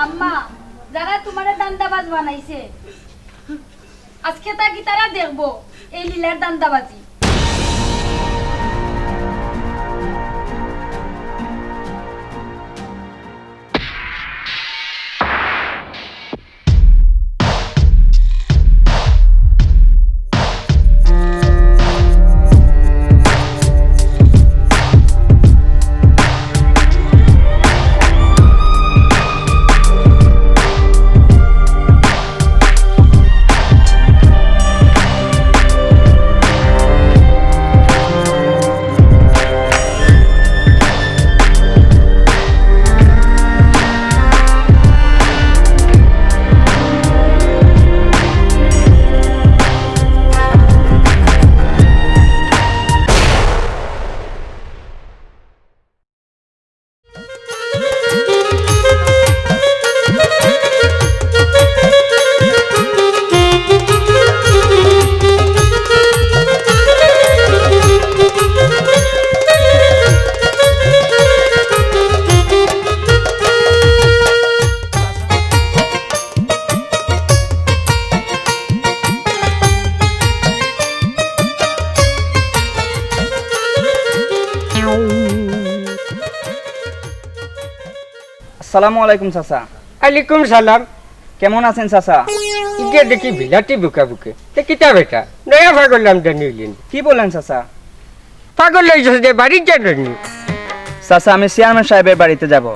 আম্মা যারা তোমারে দান্দাবাজ বানাইছে আজকে তা কি তারা দেখবো এই লীলার দান্দাবাজি। আসসালামু আলাইকুম চাচা। আলাইকুম সালাম। কেমন আছেন চাচা? ইগে দেখি বিলাতি বুকা বুকে তে কিতা বেটা নয়া পাগল নাম জানিলেন। কি বলেন চাচা? পাগল হয়েছে যে বাড়ি জানি চাচা আমি চেয়ারম্যান সাহেবের বাড়িতে যাব।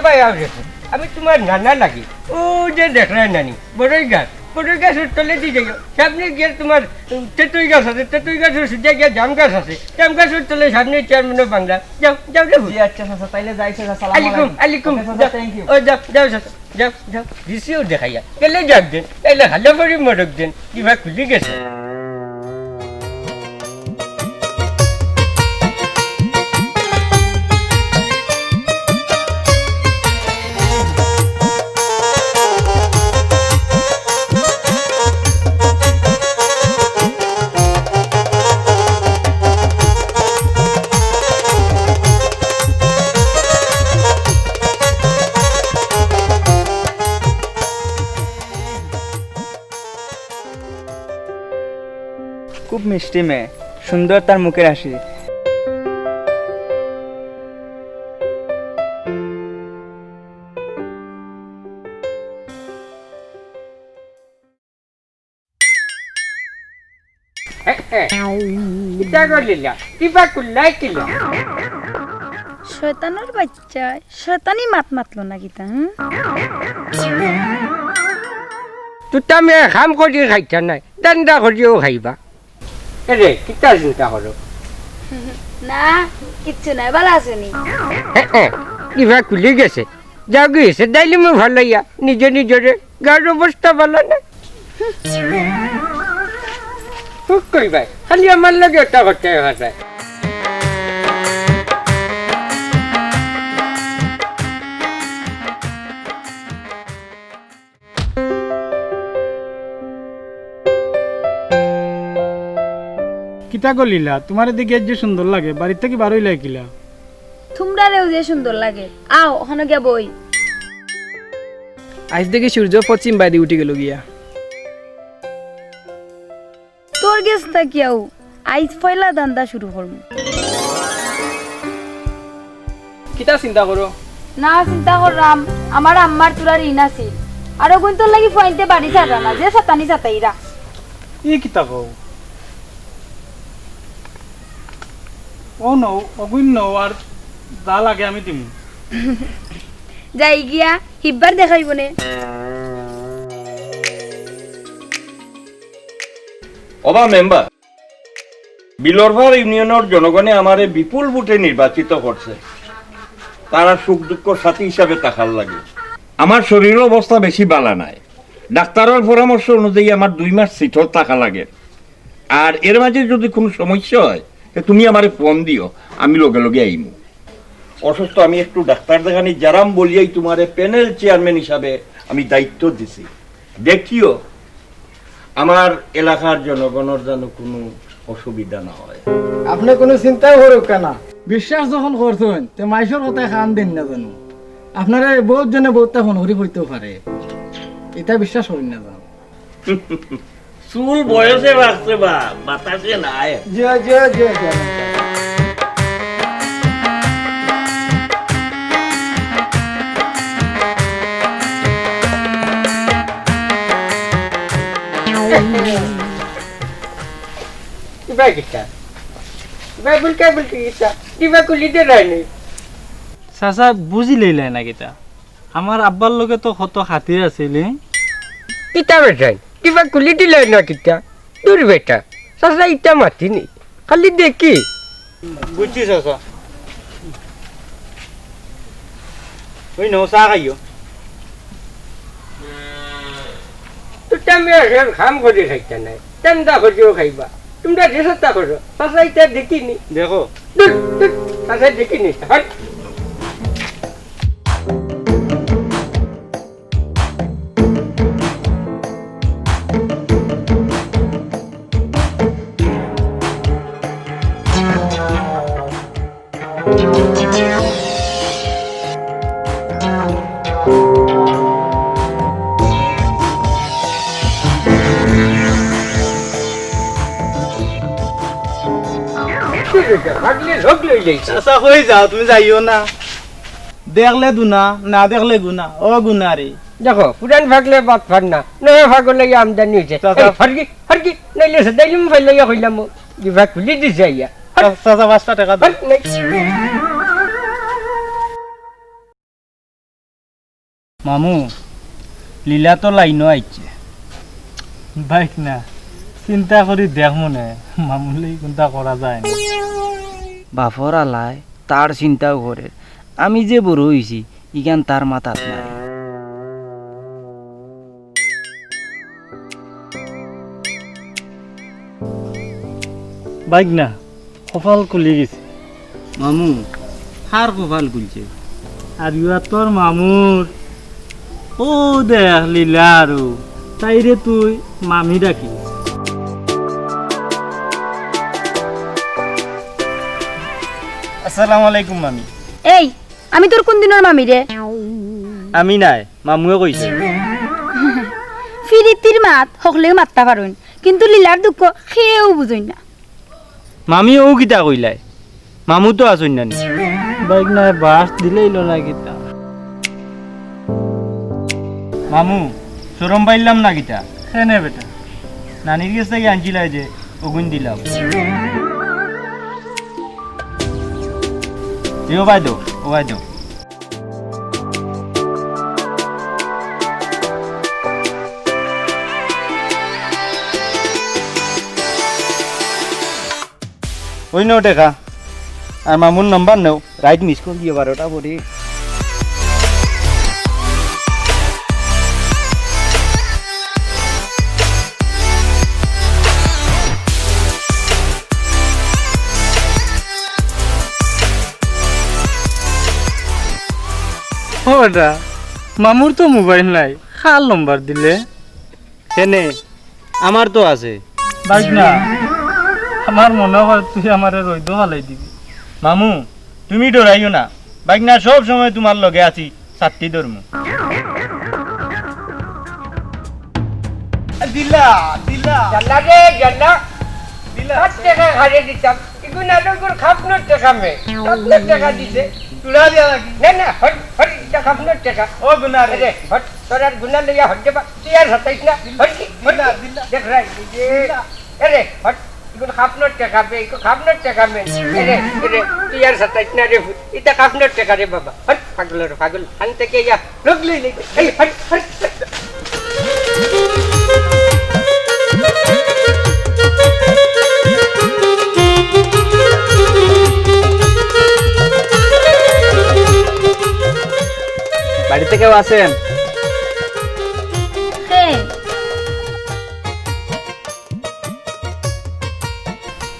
ভাই আমি তোমার নানা লাগি ও যে দেখলেন নানি বড়ই গাছের তলে দিয়ে যাই সামনে গিয়ে তোমার তেঁতুই গাছ আছে, তেঁতুই গাছের সুজা গিয়ে জাম গাছ আছে, জাম গাছের তলে সামনে চেয়ারম্যানের বাংলা। যাও যাও রে জি আচ্ছা চাচা, তাইলে যাই চাচা। সালাম আলাইকুম আলাইকুম। Thank you. ও যাও যাও চাচা যাও যাও দিছিও দেখাইয়া গেলে যাক দেন এলে হালো করে মরক দেন কিবা খুলি গেছে। খুব মিষ্টি মেয়ে, সুন্দর তার মুখের হাসি। শয়তানের বাচ্চা শয়তানি মাত মাতলো না গীতা। তুতা মেয়ে খাম কৰি খাইছা নাই দান্দা কৰিও খাইবা। এরে কিতা চিন্তা করো না কিচ্ছু নাই, ভালো আছে নি? কিবা খুলি গেছে যা গিয়েছে দাইলে মই ভাল ইয়া নিজে নিজরে গার অবস্থা ভালো না কইবাই খালি আমার লাগে একটা করতে ভাষায়। কিতা গলিলা তোমার দিকে যে সুন্দর লাগে বাড়ি থেকে বারোই লাগিলা। তোমরারেও যে সুন্দর লাগে আও ওখানে গিয়া বই। আজ দেখি সূর্য পশ্চিম বাইরে উঠে গেল গিয়া। তোর গেছ থাকিয়াও আইজ পয়লা দান্দা শুরু করব। কিতা চিন্তা করো? না চিন্তা করলাম আমার আম্মার তোরার ঋণ আছিল আর ওগুন তোর লাগি ফয়েন্টে বাড়ি ছাড়া না যে সাতানি সাতাইরা। ই কিতা কও? ও নও অগুন নও আর যা লাগে আমি দিমু। যাই গিয়া হিব্বার দেখাইব নে। অবা মেম্বার, বিলরভার ইউনিয়নের জনগণে আমারে বিপুল ভোটে নির্বাচিত করছে। তারা সুখ দুঃখ সাথী হিসাবে তাকার লাগে। আমার শরীরের অবস্থা বেশি বালা নাই, ডাক্তারের পরামর্শ অনুযায়ী আমার 2 মাস সিটর থাকা লাগে। আর এর মাঝে যদি কোনো সমস্যা হয় তুমি আমারে ফোন দিও, আমি লগে লগে আইমু। অসুস্থ আমি একটু ডাক্তার দেখানি জারাম বলিয়াই তোমারে প্যানেল চেয়ারম্যান হিসাবে আমি দায়িত্ব দিছি। দেখিও আমার এলাকার জনগণের যেন কোনো অসুবিধা না হয়। আপনি কোনো চিন্তা করুক কেনা, বিশ্বাস যখন করছেন তে মাইসের কথায় খান দিন না জানো। আপনারা বহুত জনে বহুতটা ফোন করি হইতেও পারে, এটা বিশ্বাস করি না যাও। চুল বয়সে রাখছে বা বাতাসে নাই। জয় জয় জয় জয়। কিবা কিতা কিবা বলকে বলতে কিতা কিবা কুলিতে রায়নি চাচা বুজি লইলে না কিতা, আমার আব্বার লগে তো কত খাতির আছিল। কিতা বেটাই কিবা কুলি দিলে না কিতা দূর বেটা চাচা ইটা মাতিনি খালি দেখি বুঝছি চাচা। ওই নো চা খাইও। তো তুমি আর খাম করে খাইতা নাই তেমদা করিও খাইবা তোমরা যে চেষ্টা করো চাচা ইটা দেখিনি দেখো দূর দূর চাচা দেখিনি হট ভাগলে লোক লই যাইছে চাচা হয়ে যাও, তুমি যাইও না। দেখলে গুনা, না দেখলে গুনা। ও গুনা রে। দেখো পুরান ভাগলে বাদ ফার না নয়া ভাগলে আমদানি হয়েছে চাচা। ফারকি ফারকি নাইলে সেদাইলিম ফাইলাইয়া কইলাম দিবা খুলি দিছে আইয়া চাচা 5টা টাকা দাও। মামু লীলা তো লাইনও আইছে। বাইক না চিন্তা করি দেখ মনে মামুলি কোনটা করা যায় না। বাফর আলায় তার চিন্তাও করে, আমি যে বড় হইছি ইগান তার মাথাত নাই। বাইক না কপাল খুলি গেছে। মামু হার কপাল খুলছে। আর ইয়া তোর মামুর ও দেখ লীলা আৰু তাইরে তুই মামি ডাকি। আসসালামু আলাইকুম মামি। এই আমি তোর কোন দিনের মামি রে? আমি নাই, মামুয়ে কইছে। ফিরিতির মাত হকলেও মাততা পারুন, কিন্তু লীলার দুঃখ সেও বুঝই না। মামি ও কিতা কইলাই, মামু তো আসুন নানি। বাইক নাই বাস দিলেই না কিতা। মামু শরম পাইলাম না কিতা। হ্যাঁ নে বেটা, নানির কাছ থেকে আনছিলাই যে ওগুন দিলাম। ও ভাই দো, ও ভাই দো। ওই নাও টাকা আর মামুর নাম্বার নাও, রাইট মিস কল দিয়ে 12টা পরে। ওটা মামুর তো মোবাইল নাই, খাল নম্বর দিলে কেনে? আমার তো আছে। বাইক না আমার মনে হয় তুই আমার রইদ হালাই দিবি। মামু তুমি ডরাইও না, বাইক না সব সময় তোমার লগে আছি, ছাত্রী ধর্ম। দিলা দিলা জান্না রে জান্না দিলা 5 টাকা হারিয়ে দিতাম ইগুন আলোগুর খাপনোর টাকা মে 7 টাকা দিছে তুলা দিয়া লাগি। না না হট হট এটা খাপনোর টাকা ও গুনা রে। রে হট তোর আর গুনা লইয়া হট দেবা তুই আর 27 না হট কি দিলা দিলা দেখ রাই যে আরে হট ইগুন খাপনোর টাকা বে ইকো খাপনোর টাকা মে রে তুই আর 27 না রে এটা খাপনোর টাকা রে বাবা হট পাগল আন থেকে ইয়া রগলি লই এই হট হট বাড়িতে কেউ আছেন?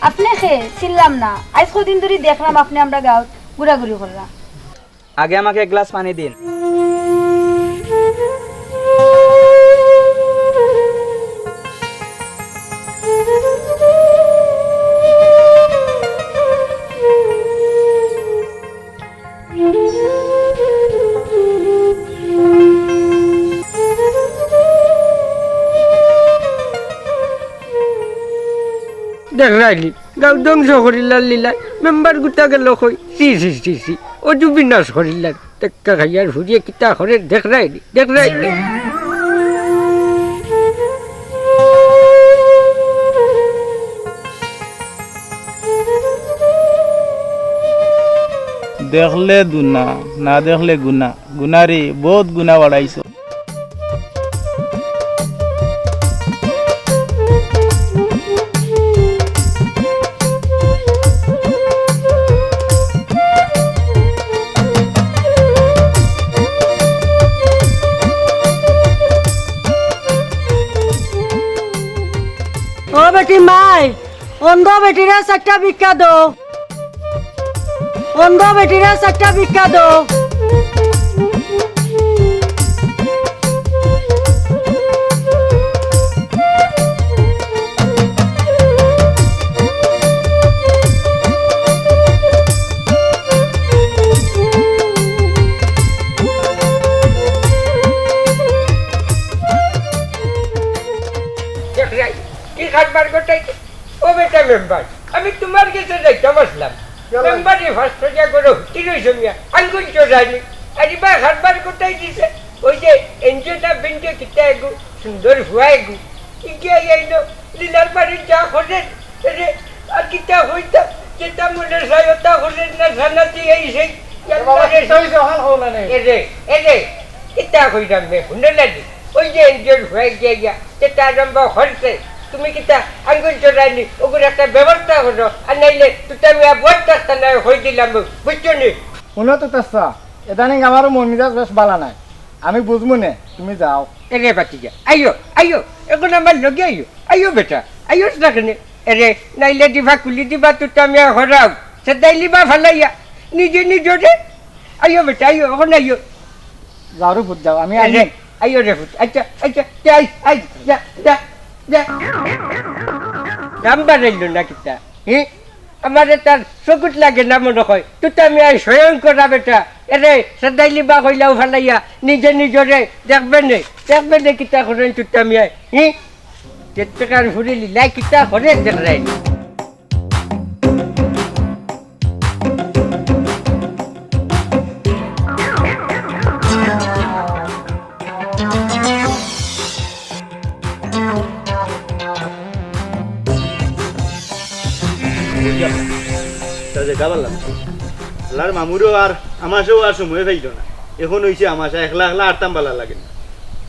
আপনি খে চিনলাম না, আজ কদিন ধরে দেখলাম আপনি আমরা গাঁত ঘুরাঘুরি করলাম। আগে আমাকে এক গ্লাস পানি দিন। দেখলাইনি গাঁও ধ্বংস করিলার লীলা মেম্বার গোটা গেল কই সি অজু বিনাশ করিলার টেক্কা খাইয়ার ঘুরিয়ে কিতা করে দেখলাইনি দেখলে দুনা না দেখলে গুনা গুনারি বহুত গুনা বাড়াইছো ও বেটি মাই অন্ধ বেটিরা চারটা ভিক্ষা দো অন্ধ বেটিরা চারটা ভিক্ষা দো কি খাটবার গোটাইছে ও বেটা মেম্বার আমি তোমার কাছে যাইতাম আসলাম মেম্বারে ফার্স্ট যা করো কি রইছো মিয়া আঙ্গুল চোরানি আরে বা খাটবার গোটাই দিছে ওই যে এনজিওটা বেঞ্জে কিতা এগু সুন্দর হুয়া এগু কি কে আইলো লীলার বাড়ি যা খোঁজেন রে আর কিতা হইতা যেটা মনে সায়তা খোঁজেন না জানাতি এই সেই এরে কিতা কইরাম মে শুনে লাগি ওই যে এনজিওর হয়ে গিয়া যেটা আরম্ভ হচ্ছে তুমি কিতা আঙ্গুল চোরাইনি ওগুলো একটা ব্যবস্থা করো আর নাইলে তুই আমি বইটা না হয়ে দিলাম বুঝছো নি শুনো তো তেসা এদানিং আমারও মন মেজাজ বেশ বালা নাই আমি বুঝবো নে তুমি যাও এরে বাতিজা আইও এখন আমার লগে আইও বেটা আইও রাখনে এরে নাইলে দিবা কুলি দিবা তুই আমি হরাও সেটাই লিবা ভালাইয়া নিজে নিজরে আইও বেটা আইও এখন আইও যাও রে ভূত যাও আমি আইও আইও রে ভূত আচ্ছা আই যা নাম্বার এলো না কিতা আমারে তার চকুত লাগে না মনে হয় তুই আমি আই স্বয়ং করা বেটা এরে সেটাই লিবা কইলাও ভালাইয়া নিজে নিজরে দেখবে নে কিতা করেন তুই আমি আই চেষ্টাকার ঘুরে লিলাই কিতা করে দেখলাই আল্লাহর মামুরও আর আমাশেও আর সময় পাইল না এখন হয়েছে আমাশা একলা আটতাম বালা লাগে না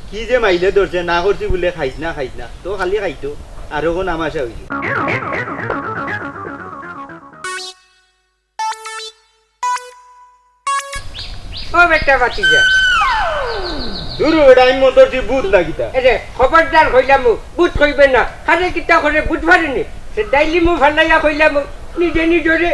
কি যে মাইলে ধরছে না করছি বলে খাইস না তো খালি খাইতো আর এখন আমাশা হয়েছে ও বেটা বাতিজা দূর এটা আমি মন্তর দি বুধ লাগিতা এরে খবরদার হইলাম বুধ কইবে না খারে কিতা করে বুধ পারেনি সে ডাইলি মু ভালাইয়া কইলাম নিজে নিজরে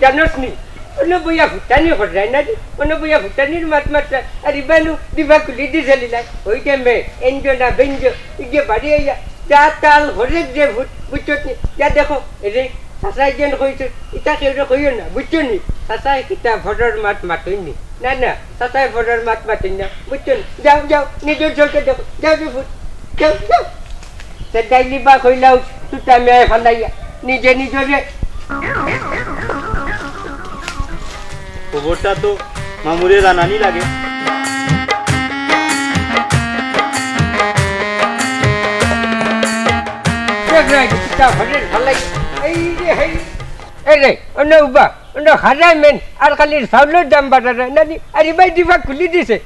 জানোস নি অন্য বইয়া ভুটানি হরাই না অন্য বইয়া ভুটানির মাত্রা আর ইবানু দিবা কুলি দিছিলাম ওই টাইমে এনজনা বেঞ্জ ইগে বাড়ি আইয়া যা তাল হরেক যে ভূত বুঝছো নি যা দেখো এরে সাসাই যেন কইছে ইটা কেউ কইও না বুঝছো নি সাসাই কিতা ভরের মাতইনি না সাসাই ভরের মাতইনি না বুঝছো যাও নিজের চোখে দেখো যাও রে ভূত যাও সে ডাইলি বা কইলাও তুই আমি ভালাইয়া নিজে নিজরে খবরটা তো মামুরে জানানি লাগে আর খালি চাউলের দাম বাড়া নানি আর ইবাই দিবা খুলি দিছে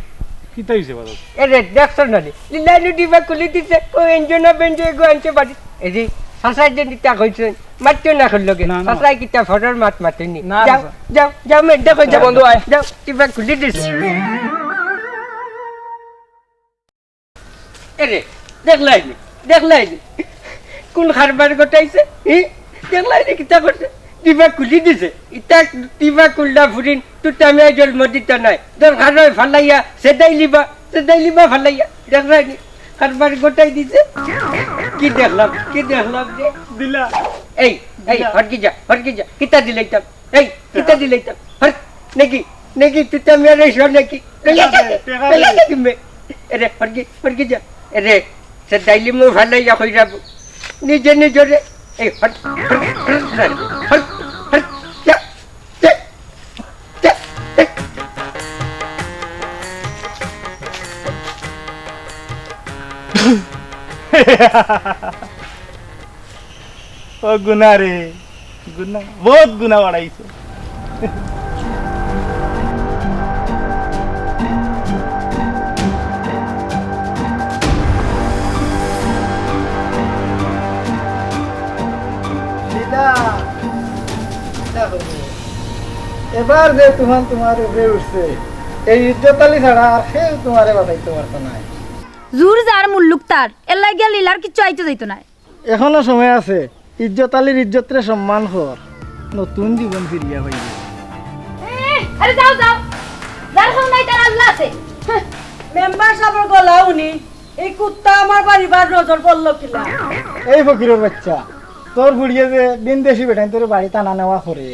কিতা হইছে বাবা এরে দেখছো নানি লিলাইনু দিবা খুলি দিছে ও এনজনা বেঞ্জে গো আনছে বাড়ি এরে সাসাই যে নিতা কইছে মাত্র না করলগে সাসাই কিতা ফরের মাতনি যাও মে দেখো যা বন্ধু আয় যাও দিবা খুলি দিছে এরে দেখলাইনি কোন খারবার গোটাইছে দেখলাইনি কিতা করছে দিবা খুলি দিছে ইটা দিবা কুল্লা ফুরিন তুই আমি জন্ম দিতে নাই তোর খারাপ ফালাইয়া সেটাই লিবা ফালাইয়া দেখলাইনি খারবার গোটাই দিছে কি দেখলাম যে দিলা এই হটকি যা কিতা দিলাইতাম কিতা দিলাইতাম হট নেকি তুই আমি আর এসো নাকি এরে হটকি যা এরে সে ডাইলি মু ফালাইয়া কই যাব নিজে নিজরে এই হট হট হট যা যা যা ও গুনা রে গুনা বহুত গুনা বাড়াইছো এবার যে তোমার উপরে উঠছে এই ইজ্জতালি ছাড়া আর সে তোমারে বাঁচাইতে পারতো না। জোর যার মুল্লুক তার এর লাগিয়া লীলার কিচ্ছু আইতে যাইতো না। এখনো সময় আছে, ইজ্জতালির ইজ্জতরে সম্মান কর, নতুন জীবন ফিরিয়া পাইবে। আরে যাও যাও, যার হল নাই তার আল্লাহ আছে। মেম্বার সাহেবের গলা উনি এই কুত্তা আমার বাড়িবার নজর পড়লো কিলা। এই ফকিরের বাচ্চা, তোর বুড়িয়ে যে বিনদেশি বেটাই তোর বাড়ি টানা নেওয়া করে,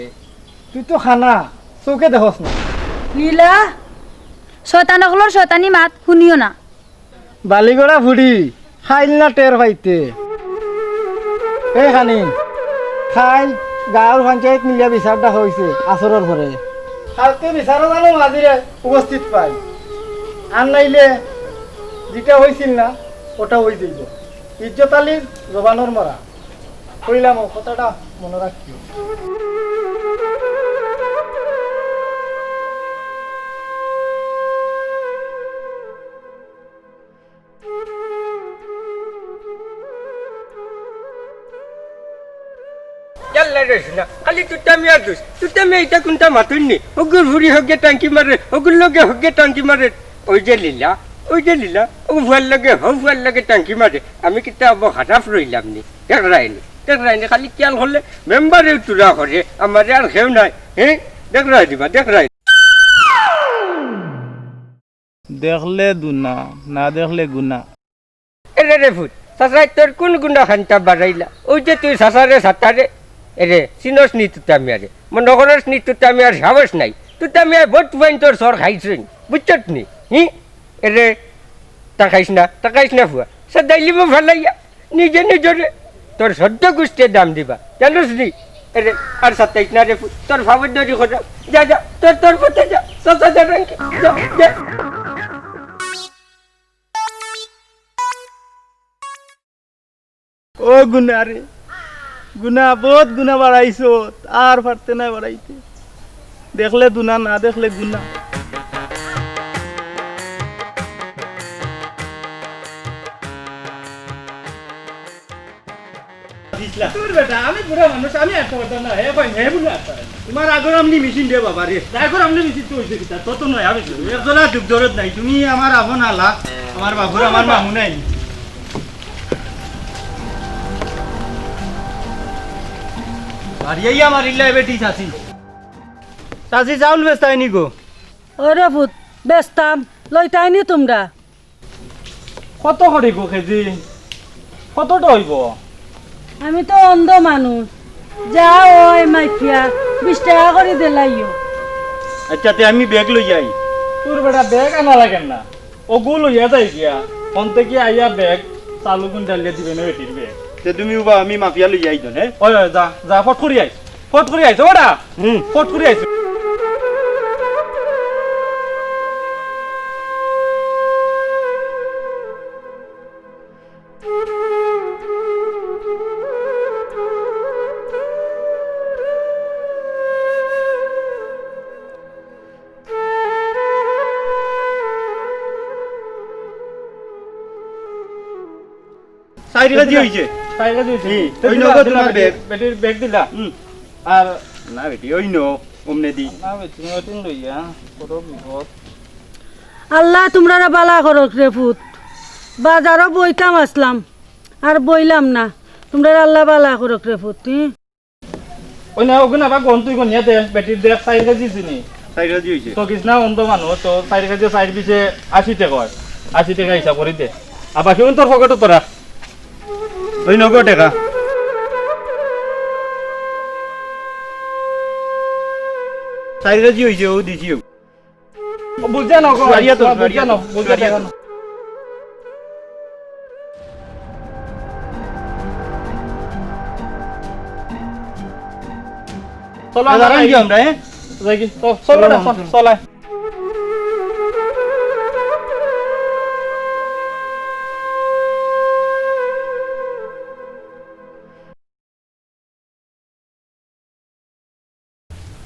তুই তো খানা চৌকে দেখস না। লীলা শয়তানগুলোর শয়তানি মাত শুনিও না। বালিগড়া ফুড়ি খাইল না টের পাইতে। এই খানি খাইল গাঁৱৰ পঞ্চায়ত মিলিয়া বিচারটা হয়েছে আসরের পরে, কালকে বিচারও জানো মাঝিরে উপস্থিত পাই, আর নাইলে যেটা হয়েছিল না ওটা হয়ে যাইব। ইজ্জতালির জবানোর মরা কইলাম, ও কথাটা মনে রাখিও। Yalla resna, kali tutami adus, tutami ita kunta matuni, ogur huri hoge tanki mare, ogur loge hoge tanki mare, oje lila, ogu fual loge tanki mare, ami kita abo harap roilam ni, dekhraini, kali kial holle, member e tura kore, amare ar kheu nai, dekhraini ba, dekhraini. দেখলে দুনা না দেখলে গুনা। Ere refut, sasai tor kun gunda khanta baraila, oje tu sasare satare, এরে চিনস নি তুতামি আরে মনগরস নি তুতামি আর সাহস নাই তুতামি আর বহুত পয়েন্ট তোর সর খাইছই বুঝছত নি এরে তাকাইস না ফুয়া সদাইলিব ভালাইয়া নিজে নিজরে তোর সদ্য গুষ্টে দাম দিবা জানোস নি এরে আর সাতাইস না রে তোর ভাবত দরি খোঁজা যা যা তোর পথে যা সসা যা রাঙ্কি যা ও গুনা রে গুনা, বহুত গুনা বাড়াইছো, আর পারতে না বাড়াইতে। দেখলে দুনা না দেখলে গুনা। আমি বুড়া মানুষ, আমি একটা কথা না হে ভাই হে বুঝা তোমার আগর আমনি মেশিন দে বাবা রে, আগর আমনি মেশিন তো হইছে কিতা তত নয়। আমি একজনা দুঃখ দরদ নাই, তুমি আমার আপন আলা, আমার বাবুর আমার মামু নাই। বাড়িয়াই আমার ইল্লা বেটি চাচি চাউল বেচতাই নি গো? ওরে ভূত বেচতাম লইতাইনি তোমরা। কত করে গো কেজি? কতটা হইব? আমি তো অন্ধ মানুষ, যা ওই মাইফিয়া 20 টাকা করে দিলাইও। আচ্ছা তে আমি ব্যাগ লই যাই। তোর বেটা ব্যাগ আনা লাগেন না, ওগু লইয়া যাই গিয়া ফোন থেকে আইয়া ব্যাগ চালু গুণ ডালিয়ে দিবে না বেটির ব্যাগ। তে তুমি উবা আমি মাফিয়া লই যাই জন। হ্যাঁ ওই যা যা ফট করি আইস ওটা ফট করি আইস। সাইড কাজি হইছে। তাইলে দিছি ওই নগদ তোমার ব্যাগ। বেটির ব্যাগ দিলা আর না বেটি ওই নো ওমনে দি না বেটি নতুন লইয়া কত বিপদ। আল্লাহ তোমরা বালা করক রে ভূত। বাজারও বইতাম আসলাম আর বইলাম না, তোমরা আল্লাহ বালা করক রে ভূত। ওই না ওগুন আবার গন তুই গনিয়া দে বেটির ব্যাগ 4 কেজি দিছিনি। সাইড কাজি হইছে। তো কৃষ্ণা অন্ধ মানুষ তো 4 কেজি 4 পিছে 80 টাকা হয়, 80 টাকা হিসাব করে দে। আর বাকি তোর পকেটে তোরা ওই নগদ টাকা সাইড কাজি হইছে ও দিছি। বুঝা না গো বাড়িয়া তো, বুঝা না বুঝা বাড়িয়া তো। না। চলো দাঁড়ান কি আমরা যাই কি চলো না চলাই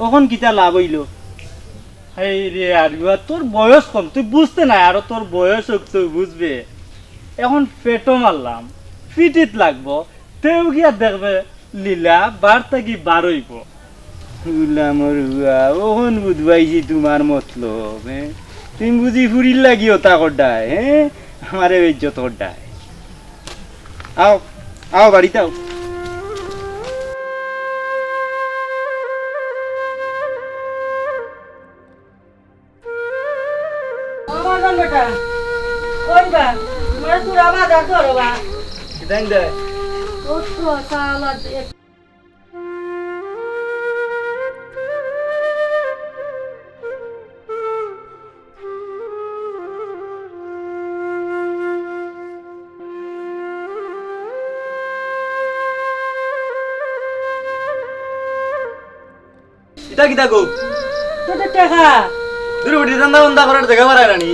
কখন কিতা লাভ হইল? এই রে আরিয়া তোর বয়স কম, তুই বুঝতে নাই, আরো তোর বয়স হোক তুই বুঝবে। এখন পেটো মারলাম, ফিটিত লাগবো, তেও গিয়া দেখবে লীলা বার্তা কি বারইব। উলামর হুয়া ওখন বুঝবাইছি তোমার মতলব। তুমি বুঝি ফুরির লাগি ওটা করডায়, আমারে ইজ্জত করডায়। আও আও বাড়িতে আও। আমার বেটা কোন বা মানে তোর আবার ধরো বা কিদাইন দে ও তো সালা এটা কিতা গো? তোদের টাকা দূর বড়ি দান্দা বন্ধা করার জায়গা বাড়ায় রানি।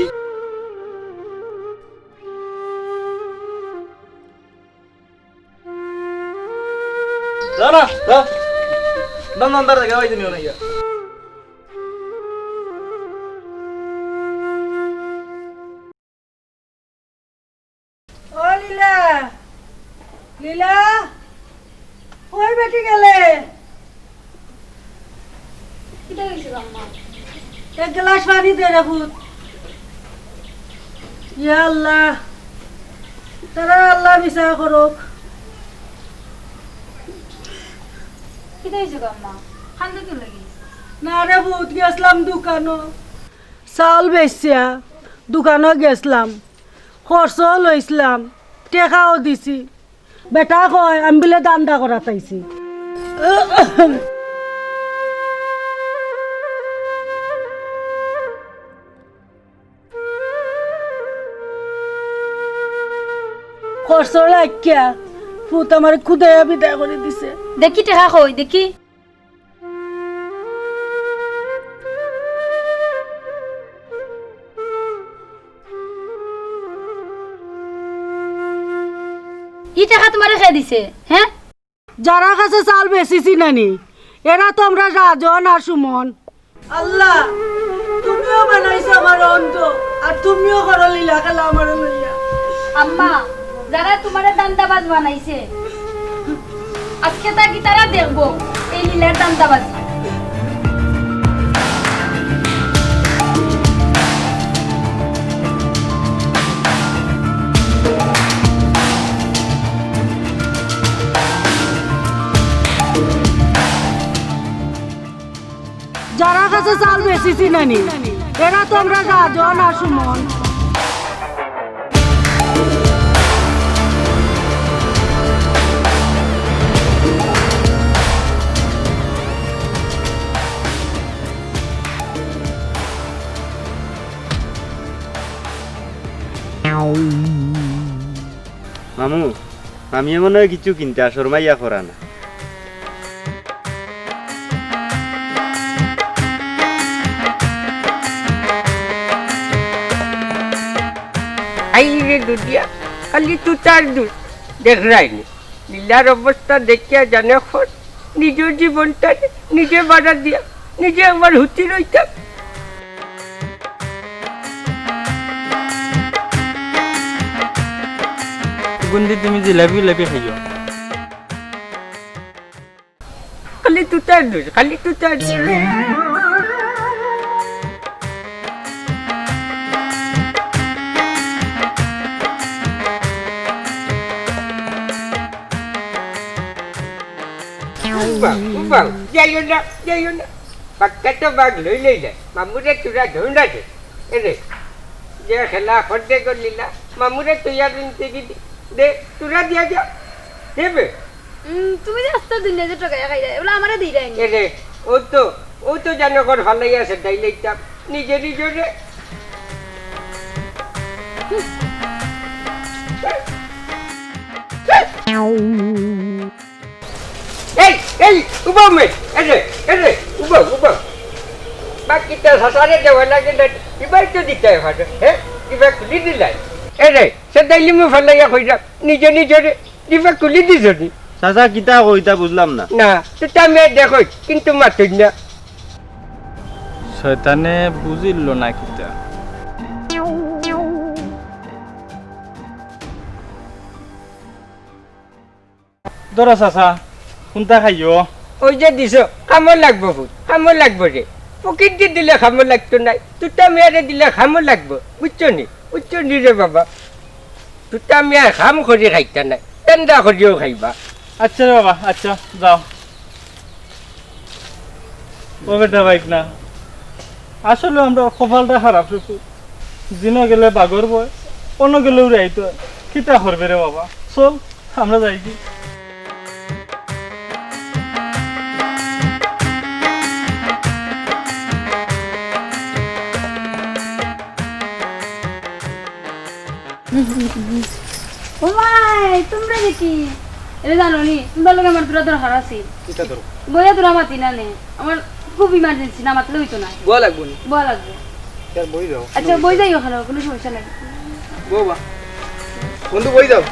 না না দান্দার জায়গা পাইতে নিও না ইয়া। ও লীলা লীলা কই বেটি গেলে কিটা হইছে আম্মা? এক গ্লাস পানি দে রে ভূত ইয়া আল্লাহ তারা আল্লাহ মিশা করুক কিটা হইছে আম্মা? খান্দে কি লাগি? না রে ভূত গেছলাম দোকানো চাউল বেচছিয়া দোকানও গেছলাম খরচও লইছিলাম টেকাও দিছি বেটা কয় আমি বলে দান্দা করা চাইছি খরচর রাখিয়া ফুত আমার খুদাইয়া বিদায় করে দিছে দেখি টেকা কই দেখি। ই টাকা তোমারে খেয়ে দিছে? হ্যাঁ, যারা কাছে চাল বেশিছি নানি এরা তো আমরা রাজন আর সুমন আল্লাহ তুমিও বানাইছো আমার অন্ত আর তুমিও করো লীলা খেলা আমার লইয়া আম্মা যারা তোমারে দান্দাবাজ বানাইছে আজকে তা কি তারা দেখবো এই লীলার দান্দাবাজি। যারা কাছে চাল বেশিছি নানি এরা তো আমরা রাজন আর সুমন মামু আমি মনে হয় কিছু কিনতে আসর মাইয়া করা না। আই রে দুনিয়া খালি তু তার দূর দেখ রাইনি লীলার অবস্থা দেখিয়া জানে এখন নিজের জীবনটা নিজে বাধা দিয়া নিজে আমার হুতি রইতাম। গুন্দি তুমি জিলাপি জিলাপি খাইও। খালি তু তার দূর খালি তু তার দূর যাইও না পাক্কা তো বাঘ লইলেই যায় মামুরে তোরা ধরনা দে এরে যে খেলা খরচে করলি না মামুরে তুই আর দে তোরা দিয়া যা দেবে তুমি যে আস্তে দিন যে টাকা খাই যায় ওলা আমারে দিই দেয়নি। এরে ও তো জানো কর ভালোই আছে তাই লইতাম নিজে নিজে এই এই উবা মে এরে উবা বাকিটা সাসারে দেওয়া লাগে না এবার তো দিতে হয় হ্যাঁ এবার খুলি দিলাই এরে সে দাইলি মু ফেলাইয়া কইরা নিজে এবার খুলি দিছনি চাচা কিতা কইতা বুঝলাম না না তো আমি দেখো কিন্তু মাতুই না শয়তানে বুঝিল না কিতা ধরো চাচা কোনটা খাইও ওই যে দিছ কামর লাগবো রে প্রকৃতি দিলে খামর লাগতো নাই তুটা মেয়ারে দিলে খামর লাগবো বুঝছো নি রে বাবা তুটা মেয়া খাম করে খাইতা নাই ঠান্ডা করিও খাইবা আচ্ছা রে বাবা আচ্ছা যাও ও বেটা বাইক না আসলে আমরা কপালটা খারাপ রেখো দিন গেলে বাগর বয় অন্য গেলেও রাইতো কিতা করবে রে বাবা চল আমরা যাই কি ও ভাই তোমরা দেখি এটা জানো নি তোমরা লোক আমার তোরা দরকার আছে বইয়া তোরা মাতি না নে আমার খুব ইমার্জেন্সি না মাতলে হইতো না গোয়া লাগবো নি বল লাগবে আচ্ছা বই যাই ওখানে কোনো সমস্যা নাই বাবা বন্ধু বই যাও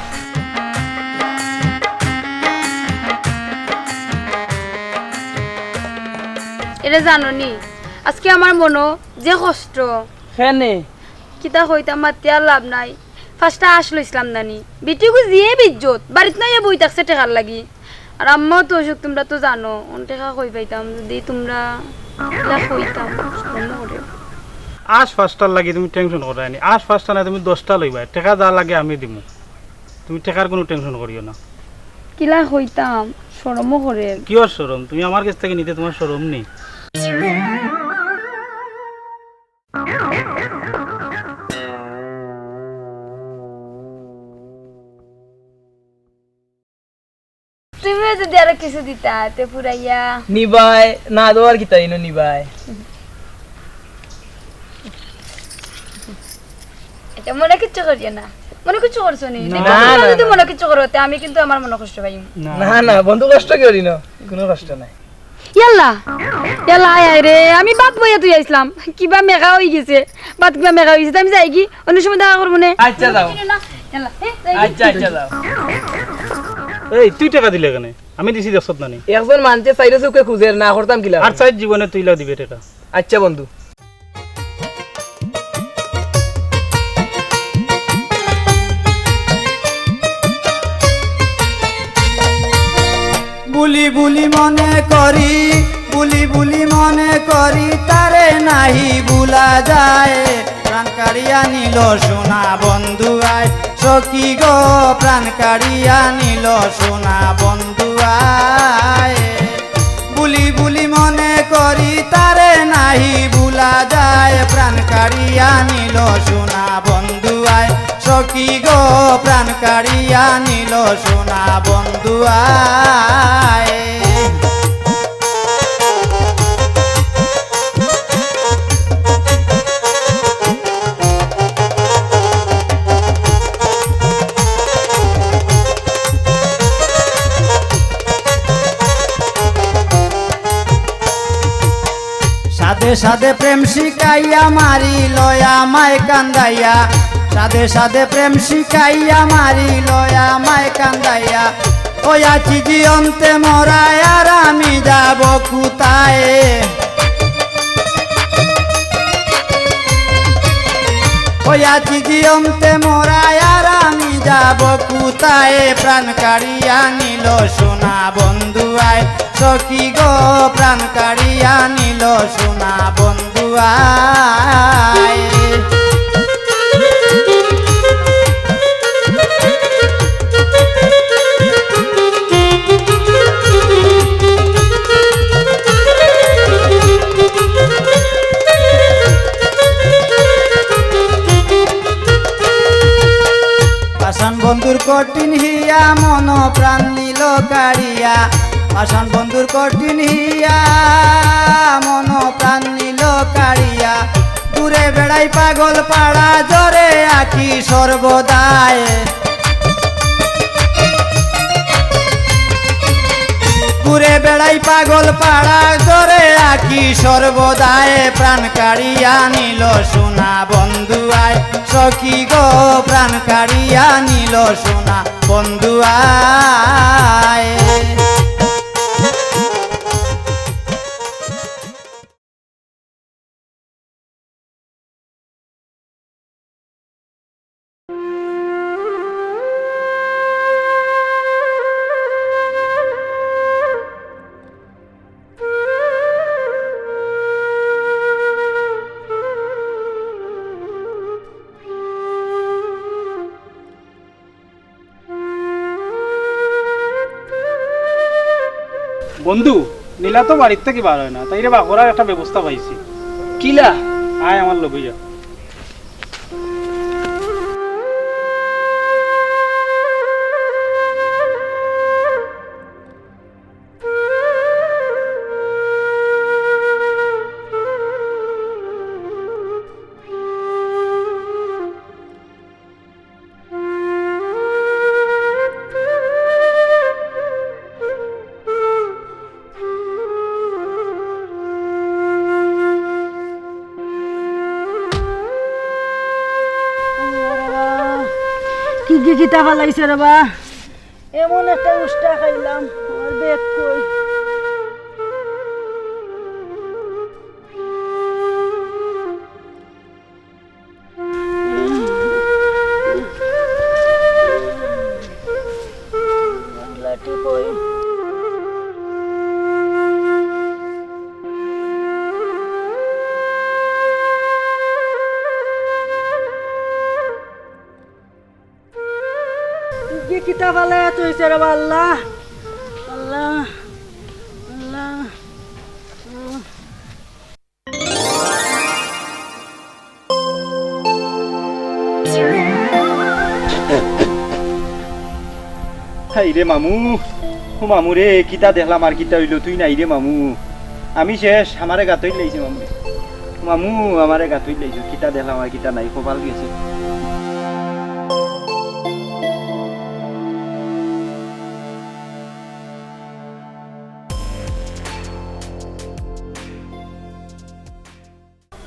এটা জানো নি আজকে আমার মনো যে কষ্ট হ্যাঁ কিতা হইতাম মাতি আর লাভ নাই ফার্স্টটা আসলো ইসলাম নানি বেটিকু জিয়ে বিজ্জত বাড়িত নাই বই থাকছে টেকার লাগি আর আম্মাও তো অসুখ তোমরা তো জানো টেকা কই পাইতাম যদি তোমরা কইতাম আজ ফার্স্টার লাগে তুমি টেনশন করায়নি আজ ফার্স্টার না তুমি 10টা লইবা টাকা যা লাগে আমি দিমু তুমি টাকার কোনো টেনশন করিও না কিলা হইতাম শরমও করে কি আর শরম তুমি আমার কাছ থেকে নিতে তোমার শরম নেই তুমি যদি আরো কিছু দিতা তে পুরাইয়া নিবাই না দেওয়ার কি তাই নিবাই এটা মনে কিচ্ছু করিও না মনে কিছু করছো নি যদি মনে কিছু করতে আমি কিন্তু আমার মনে কষ্ট পাই না বন্ধু কষ্ট করি না কোনো কষ্ট নাই ইয়াল্লা আয় রে আমি বাদ বইয়া তুই আইছিলাম কিবা মেঘা হয়ে গেছে বাদ কিবা মেঘা হয়ে গেছে আমি যাই কি অন্য সময় দেখা করবো না আচ্ছা যাও আচ্ছা যাও এই তুই টাকা দিলে কেন আমি দিছি 10 না নি একজন মানতে চাইলে চোখে খুঁজে না করতাম কিলা আর চাই জীবনে তুই লাও দিবে টাকা আচ্ছা বন্ধু বুলি মনে করি তারে নাহি ভুলা যায় প্রাণ কাড়িয়া নিল সোনা বন্ধু আয় সখী গো প্রাণ কাড়িয়া নিল সোনা বন্ধু আয় বুলি মনে করি তারে নাহি ভুলা যায় প্রাণ কাড়িয়া নিল সোনা বন্ধু আয় সখী গো প্রাণ কাড়িয়া নিল সোনা বন্ধু আয় সাধে প্রেম শিখাইয়া মারি লয়া মায় কান্দাইয়া সাধে প্রেম শিখাইয়া মারি লয়া মায় কান্দাইয়া ওয়াছি জিয়ন্তে মরায় আর আমি যাব কোথায় ওয়াছি জিয়ন্তে মরায় আর আমি যাব কোথায় প্রাণ কাড়িয়া নিল সোনা বন্ধু আয় সখী গো প্রাণ কাড়িয়া নিল সোনা বন্ধু আয় পাষাণ বন্ধুর কঠিন হিয়া মন প্রাণ নিল কাড়িয়া পাষাণ বন্ধুর কঠিন হিয়া মন প্রাণ নিল কাড়িয়া দূরে বেড়াই পাগল পাড়া জরে আঁকি সর্বদায় ঘুরে বেড়াই পাগল পাড়া ধরে আঁকি সর্বদায় প্রাণ কাড়িয়া নিল সোনা বন্ধু আয় সখী গো প্রাণ কাড়িয়া নিল সোনা বন্ধু আয় বন্ধু নীলা তো বাড়ির থেকে বার হয় না তাই রে বা করার একটা ব্যবস্থা পাইছি কিলা আয় আমার লবি যা কি কি কিতা ফালাইছে রে বা এমন একটা উষ্টা খাইলাম আমার বেগ কই লাঠি কই কি কিতা ফালাই এত হয়েছে রে বা আল্লাহ আল্লাহ আল্লাহ হাই রে মামু ও মামু রে কিতা দেখলাম আর কিতা হইল তুই নাই রে মামু আমি শেষ আমারে গাতই লাইছে মামু মামু আমারে গাতই লাইছে কিতা দেখলাম আর কিতা নাই কপাল গেছে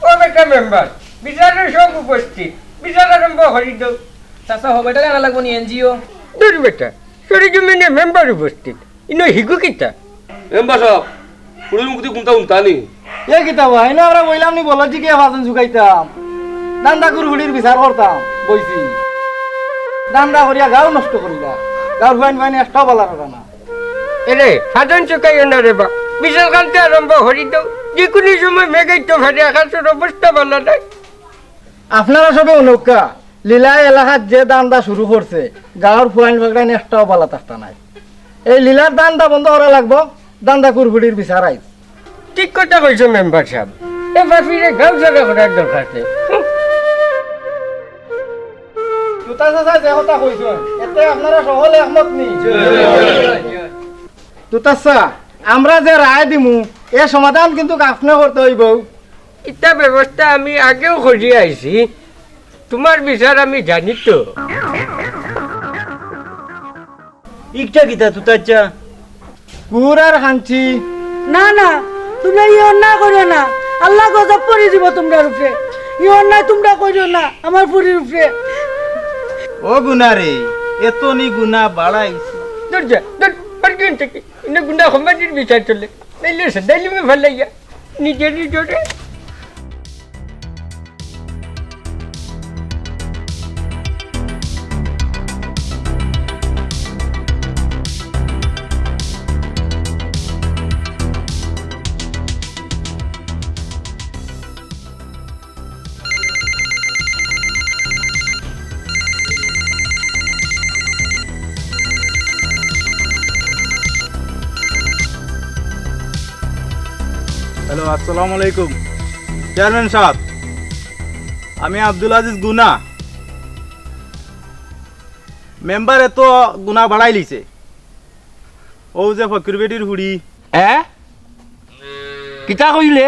ও বেটা মেম্বার বিচারের সব উপস্থিত বিচার আরম্ভ করি দাও চাচা হবে টাকা না লাগবো নি এনজিও দূর বেটা সরি জমিনে মেম্বার উপস্থিত ইনো হিগু কিতা মেম্বার সাহেব পুরো মুক্তি গুমতা উমতানি এ কিতা ভাই না আমরা বইলাম নি বলো জিকে ভাজন ঝুকাইতাম দান্দা গুড়গুড়ির বিচার করতাম বইছি দান্দা করিয়া গাও নষ্ট করিলা গাঁর ফাইন ফাইন একটাও বালার না এরে সাধন চুকাইও না রে বা বিচার কালতে আরম্ভ করি দাও যে কোনো সময় মেঘাই তো ভারে আকাশের অবস্থা ভালো নাই আপনারা সবে অনুকা লীলা এলাকাত যে দান্দা শুরু করছে গাঁর ফুয়াইন ফাইন একটাও বালা থাকতা নাই এই লীলার দান্দা বন্ধ করা লাগবো দান্দা কুরকুড়ির বিচার আইস ঠিক কথা কইছো মেম্বার সাহেব এবার ফিরে গাঁও জায়গা করার দরকার আছে জুতা চাচা যে কথা কইছ এতে আপনারা সকলে একমত নি জুতা চা আমরা যে রায় দিমু এ সমাধান কিন্তু আপনি করতে হইব ইটা ব্যবস্থা আমি আগেও খুঁজে আইছি তোমার বিচার আমি জানি তো ইকটা কিতা তুতাচ্চা গুড় আর খাঞ্চি না না তোমরা ই অন্যায় করো না আল্লাহ গজব পড়ে দিব তোমরা উপরে ই অন্যায় তোমরা করো না আমার পুরীর উপরে ও গুনা রে এত নি গুনা বাড়াইছে দূর যা দূর পারকেন থেকে ইনে গুন্ডা খম্বাটির বিচার চলে নাইলে সদাইলে মে ভাল লাগিয়া নিজের জোরে হ্যালো আসসালামু আলাইকুম চেয়ারম্যান সাহেব আমি আব্দুল আজিজ গুনা মেম্বার এত গুনা বাড়াই লিছে ও যে ফকির বেটির হুড়ি কিতা কইলে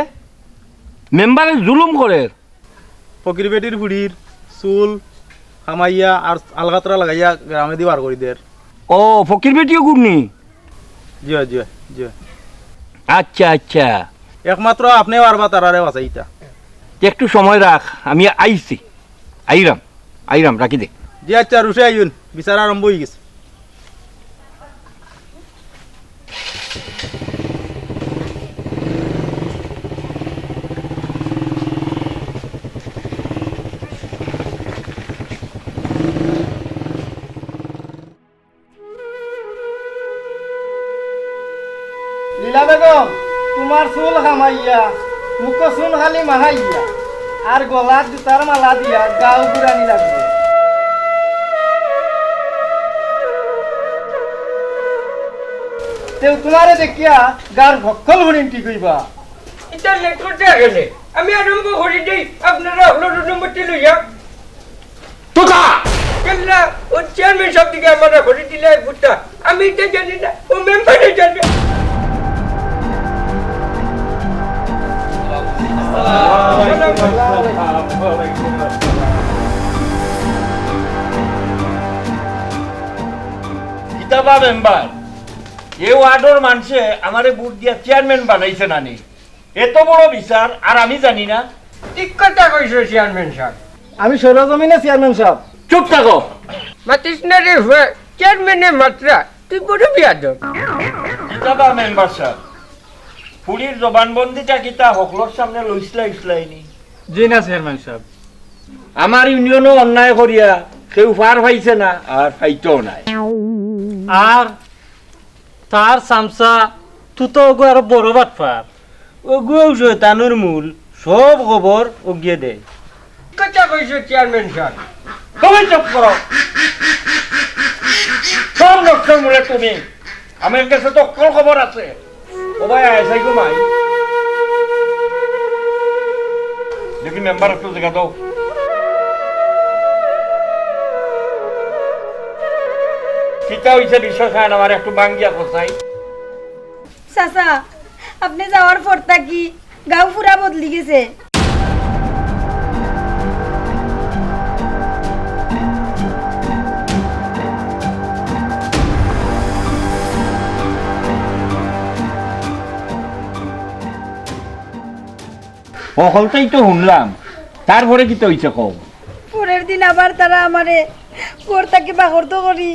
মেম্বারে জুলুম করে ফকির বেটির হুড়ির চুল খামাইয়া আর আলগাতরা লাগাইয়া গ্রামে দি বার করি দের ও ফকির বেটিও গুড়নি জিয়া জিয়া জি আচ্ছা আচ্ছা একমাত্র আপনি পারবা তারারে বাঁচাইতা একটু সময় রাখ আমি আইছি আইরাম রাখি দে জি আচ্ছা রুশে আইন বিচার আরম্ভ হয়ে গেছে লীলা বেগম তোমার চুল খামাইয়া মুখ চুল খালি মাহাইয়া আর গলার জুতার মালা দিয়া গাও বুড়ানি লাগবে তেও তোমারে দেখিয়া গার ভক্কল হরিণ কি কইবা এটা লেটরতে গেলে আমি আরম্ভ করি দেই আপনারা হলো নম্বরটি লইয়া তোকা কেল্লা ও চেয়ারম্যান সব দিকে আমরা করে দিলে বুঝতা আমি এটা জানি না ও মেম্বারে জানে কিতাবা মেম্বার এ ওয়ার্ডের মানুষে আমারে বুট দিয়া চেয়ারম্যান বানাইছে নানি এত বড় বিচার আর আমি জানি না ঠিক কথা কইছো চেয়ারম্যান সাহেব আমি সরজমিনে চেয়ারম্যান সাহেব চুপ থাকো মাতিস না রে চেয়ারম্যানের মাত্রা তুই বড় বিয়াদ কিতাবা মেম্বার সাহেব পুলির জবানবন্দিটা কিতা হকলোর সামনে লইসলাইনি জি না চেয়ারম্যান সাহেব আমার ইউনিয়নও অন্যায় করিয়া কেউ পার পাইছে না আর পাইতেও নাই আর তার সামসা তুতো ওগো আর বড় বাটফার ওগো শয়তানুর মূল সব খবর ওগিয়ে দেয় কথা কইছো চেয়ারম্যান সাহেব তুমি চুপ করো সব নকশার মূলে তুমি আমার কাছে তো অক্কল খবর আছে ও ভাই আইসাই গো মাই দেখি মেম্বার একটু জায়গা দাও কিতা হইছে বিষয় খান আমার একটু বাঙ্গিয়া কোথায় চাচা আপনি যাওয়ার পর থাকি গাঁও পুরা বদলি গেছে অকলটাই তো শুনলাম তারপরে কিতা হইছে কও পরের দিন আবার তারা আমারে ঘর থাকি বাগর তো করি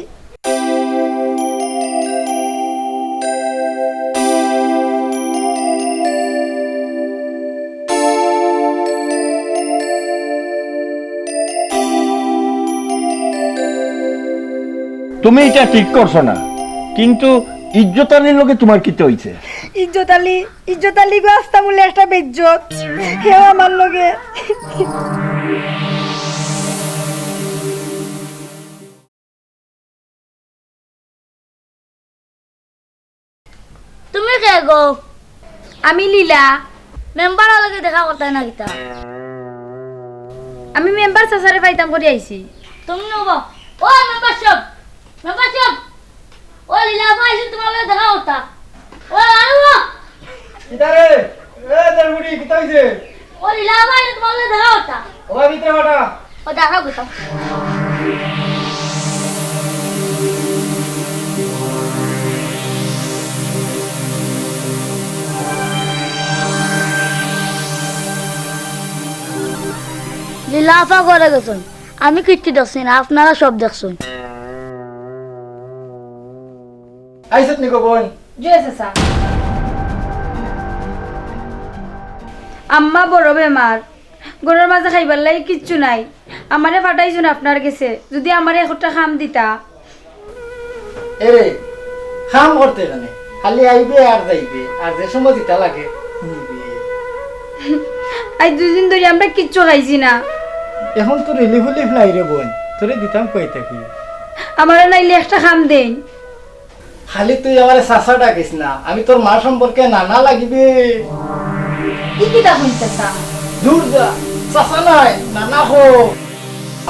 তুমি এটা ঠিক করছো না কিন্তু ইজ্জতানির লোকে তোমার কিতে হইছে ইজ্জত আলী গো আস্তা বলে একটা বেজ্জত কেউ আমার লগে তুমি কে গো আমি লীলা মেম্বার লগে দেখা করতে না কিতা আমি মেম্বার চাচারে পাইতাম করে আইছি তুমি নব ও মেম্বারশিপ ও লীলা ভাই তোমার লগে দেখা করতা ও আরো কিতারে এ দরবুড়ি কিতা হইছে ও লীলা ভাই তোমার লগে দেখা করতা ও ভিতরে বাটা ও দেখা করতা লীলাফা করে গেছেন আমি কিচ্ছু দেখছি না আপনারা সব দেখছেন আইছত নিকো বোন জয় চাচা আম্মা বড় বেমার গরুর মাঝে খাইবার লাগে কিচ্ছু নাই আমারে ফাটাইছুন আপনার কাছে যদি আমারে একটা খাম দিতা এরে খাম করতে জানে খালি আইবে আর যাইবে আর যে সময় দিতা লাগে নিবে আজ দুদিন ধরে আমরা কিচ্ছু খাইছি না এখন তো রিলিফ নাই রে বোন তোরে দিতাম কই থাকি আমারে নাইলে একটা খাম দেন খালি তুই আমার চাচা ডাকিস না আমি তোর মা সম্পর্কে নানা লাগিবে কি কি দেখুন চাচা দূর যা চাচা নাই নানা হো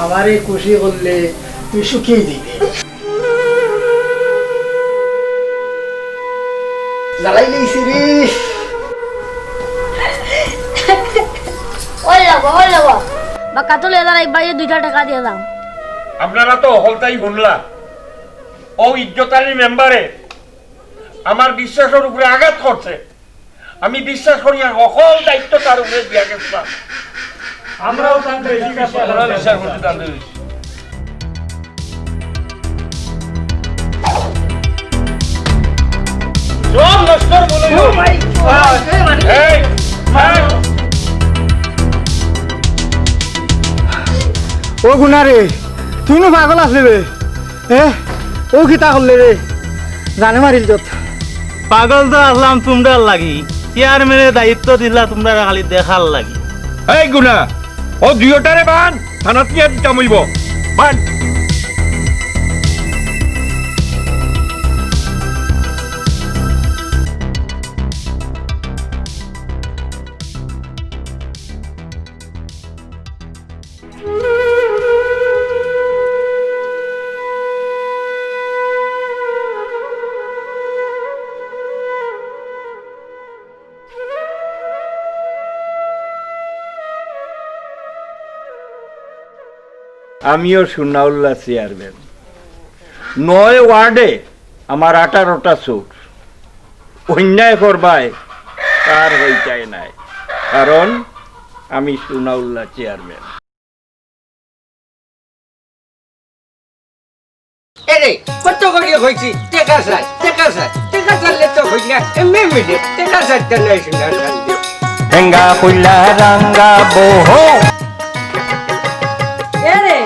আমারে খুশি করলে তুই সুখী দিবি জ্বালাই লইছি রে ওই লাগো বা কাতলে এদার একবার 2টা টাকা দিয়ে দাও আপনারা তো হলতাই শুনলা ও ইজ্জতারি মেম্বারে আমার বিশ্বাসের উপরে আঘাত করছে। আমি বিশ্বাস করি আর অকল দায়িত্ব তার উপরে দিয়া গেছিলাম। আমরাও তার বেশি বিশ্বাস করছি তার বেশি। সব নষ্টর বলে ও গুনা রে তুই নো পাগল আসলে রে ও খিতা করলে রে জানে মারিল যত পাগল তো আসলাম তোমরা লাগি, চেয়ারম্যানের দায়িত্ব দিলা তোমরা খালি দেখার লাগি। এই গুনা ও দুইটারে বান থানাত নিয়ে দিতাম হইব বান। আমিও সুনাউল্লাহ চেয়ারম্যান। 9 ওয়ার্ডে আমার 18টা চোর। অন্যায় করবায় তার হইতাই নাই, কারণ আমি সুনাউল্লাহ চেয়ারম্যান। এরে কত করিয়া হইছি টেকা চাই টেকা চাইলে তো হই না এমনি মিলে টেকা চাইতে নাই শুনা হেঙ্গা কইলা রাঙ্গা বহ এরে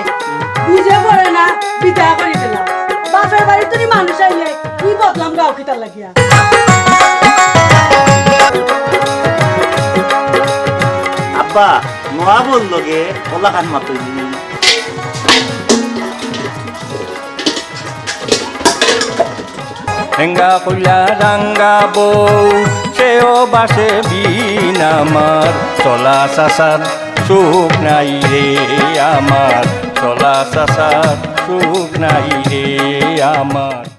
বুঝে পড়ে না বিদা করে দিলাম বাপের বাড়ি তুমি মানুষ আইলে কি বদলাম গাও কিতা লাগিয়া আব্বা নোয়া বললো গে ওলা খান মাতুই হেঙ্গা কইলা রাঙ্গা বউ সেও বাসে বিন আমার চলা চাচার সুখ নাই রে আমার চলা চাচার সুখ নাই রে আমার।